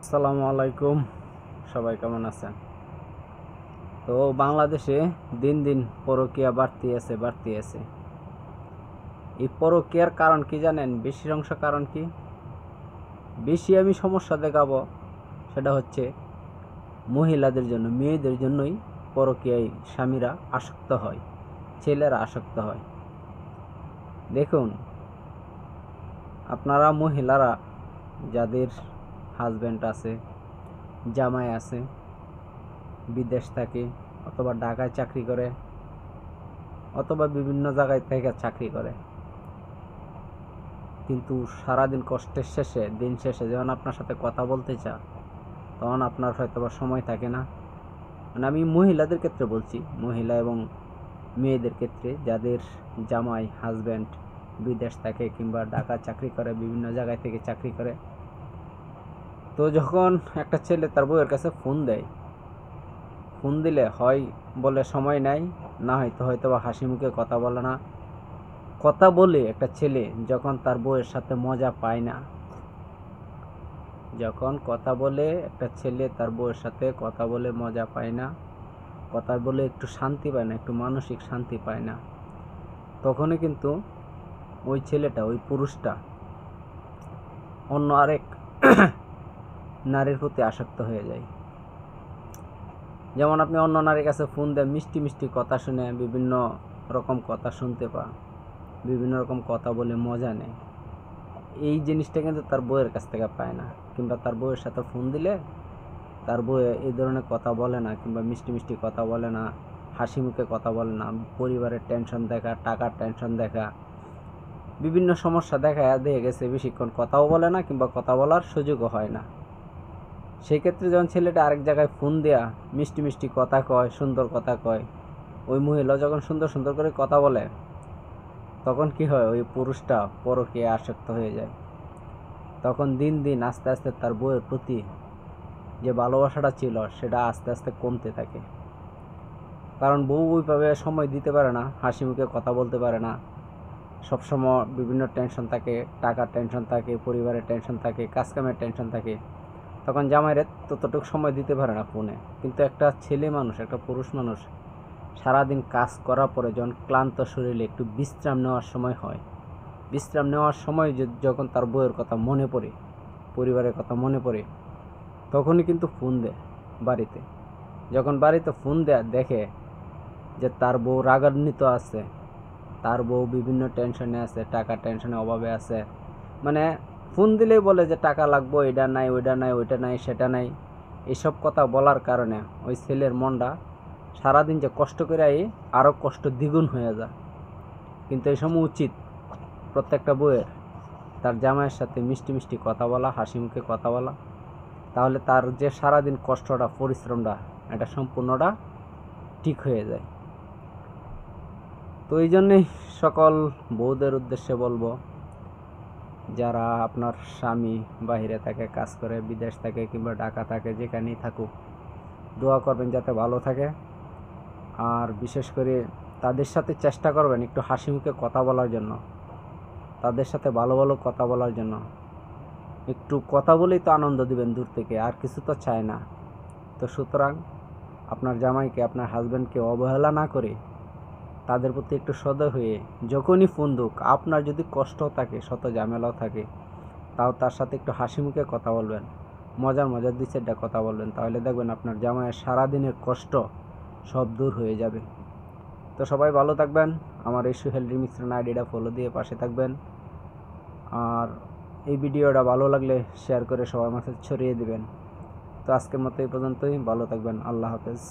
আসসালামু আলাইকুম। সবাই কেমন আছেন? তো বাংলাদেশে দিন দিন পরকীয়া বাড়তি আছে। এই পরকীয়ার কারণ কি জানেন? বেশির অংশ কারণ কি বেশি আমি সমস্যা দেখাবো, সেটা হচ্ছে মহিলাদের জন্য, মেয়েদের জন্যই পরকীয়ায় স্বামীরা আসক্ত হয়, ছেলেরা আসক্ত হয়। দেখুন, আপনারা মহিলারা যাদের হাজব্যান্ড আছে, জামাই আছে, বিদেশ থাকে অথবা ঢাকায় চাকরি করে অথবা বিভিন্ন জায়গায় থেকে চাকরি করে, কিন্তু সারাদিন কষ্টের শেষে, দিন শেষে যখন আপনার সাথে কথা বলতে চায়, তখন আপনার হয়তো বা সময় থাকে না। মানে আমি মহিলাদের ক্ষেত্রে বলছি, মহিলা এবং মেয়েদের ক্ষেত্রে যাদের জামাই হাজব্যান্ড বিদেশ থাকে কিংবা ঢাকা চাকরি করে, বিভিন্ন জায়গায় থেকে চাকরি করে। তো যখন একটা ছেলে তার বউয়ের কাছে ফোন দিলে হয় বলে সময় নাই, না হয়তো বা হাসি মুখে কথা বলে না। কথা বলে একটা ছেলে যখন তার বউয়ের সাথে মজা পায় না, যখন কথা বলে একটা ছেলে তার বউয়ের সাথে কথা বলে মজা পায় না, কথা বলে একটু শান্তি পায় না, একটু মানসিক শান্তি পায় না, তখনই কিন্তু ওই ছেলেটা, ওই পুরুষটা অন্য আরেক নারীর প্রতি আসক্ত হয়ে যায়। যেমন আপনি অন্য নারীর কাছে ফোন দেন, মিষ্টি মিষ্টি কথা শুনে, বিভিন্ন রকম কথা শুনতে পান, বিভিন্ন রকম কথা বলে মজা নেয়। এই জিনিসটা কিন্তু তার বউয়ের কাছ থেকে পায় না, কিংবা তার বউয়ের সাথে ফোন দিলে তার বউ এই ধরনের কথা বলে না, কিংবা মিষ্টি মিষ্টি কথা বলে না, হাসি মুখে কথা বলে না, পরিবারের টেনশন দেখা, টাকার টেনশন দেখা, বিভিন্ন সমস্যা দিয়ে গেছে, বেশিক্ষণ কথাও বলে না কিংবা কথা বলার সুযোগও হয় না। সেই ক্ষেত্রে যখন ছেলেটা আরেক জায়গায় ফোন দেয়া মিষ্টি মিষ্টি কথা কয়, সুন্দর কথা কয়, ওই মহিলা যখন সুন্দর সুন্দর করে কথা বলে, তখন কি হয়, ওই পুরুষটা পরকীয়ায় আসক্ত হয়ে যায়। তখন দিন দিন আস্তে আস্তে তার বউয়ের প্রতি যে ভালোবাসাটা ছিল সেটা আস্তে আস্তে কমতে থাকে। কারণ বউ ওইভাবে সময় দিতে পারে না, হাসি মুখে কথা বলতে পারে না, সবসময় বিভিন্ন টেনশন থাকে, টাকার টেনশন থাকে, পরিবারের টেনশন থাকে, কাজকামের টেনশন থাকে। তখন জামাইরে ততটুকু সময় দিতে পারে না ফোনে। কিন্তু একটা ছেলে মানুষ, একটা পুরুষ মানুষ সারাদিন কাজ করার পরে যখন ক্লান্ত শরীরে একটু বিশ্রাম নেওয়ার সময় হয়, বিশ্রাম নেওয়ার সময় যখন তার বউয়ের কথা মনে পড়ে, পরিবারের কথা মনে পড়ে, তখনই কিন্তু ফোন দেয় বাড়িতে। যখন বাড়িতে ফোন দেয়, দেখে যে তার বউ রাগান্বিত আছে, তার বউ বিভিন্ন টেনশনে আছে, টাকার টেনশনে অভাবে আছে। মানে ফোন দিলেই বলে যে টাকা লাগবো, এটা নাই, ওইটা নাই, ওইটা নাই, সেটা নাই। এসব কথা বলার কারণে ওই ছেলের মনটা সারাদিন যে কষ্ট করে আরও কষ্ট দ্বিগুণ হয়ে যায়। কিন্তু এই সময় উচিত প্রত্যেকটা বউয়ের তার জামাইয়ের সাথে মিষ্টি মিষ্টি কথা বলা, হাসি মুখে কথা বলা। তাহলে তার যে সারাদিন কষ্টটা, পরিশ্রমটা, এটা সম্পূর্ণটা ঠিক হয়ে যায়। তো এই জন্যেই সকল বউদের উদ্দেশ্যে বলবো, যারা আপনার স্বামী বাইরে থাকে, কাজ করে, বিদেশ থাকে কিংবা ঢাকা থাকে, যেখানেই থাকুক, দোয়া করবেন যাতে ভালো থাকে। আর বিশেষ করে তাদের সাথে চেষ্টা করবেন একটু হাসি মুখে কথা বলার জন্য, তাদের সাথে ভালো ভালো কথা বলার জন্য। একটু কথা বলেই তো আনন্দ দিবেন দূর থেকে, আর কিছু তো চায় না। তো সুতরাং আপনার জামাইকে, আপনার হাজব্যান্ডকে অবহেলা না করে তাদের প্রতি একটু সদয় হয়ে যখনই ফোন দুক, আপনার যদি কষ্ট থাকে, শত ঝামেলাও থাকে, তাও তার সাথে একটু হাসি মুখে কথা বলবেন, মজার 2-4টা কথা বলবেন। তাহলে দেখবেন আপনার জামাইয়ের সারাদিনের কষ্ট সব দূর হয়ে যাবে। তো সবাই ভালো থাকবেন। আমার এই সুহেল রিমিক্স আইডিটা ফলো দিয়ে পাশে থাকবেন। আর এই ভিডিওটা ভালো লাগলে শেয়ার করে সবার মাঝে ছড়িয়ে দিবেন। তো আজকের মতো এই পর্যন্তই। ভালো থাকবেন। আল্লাহ হাফেজ।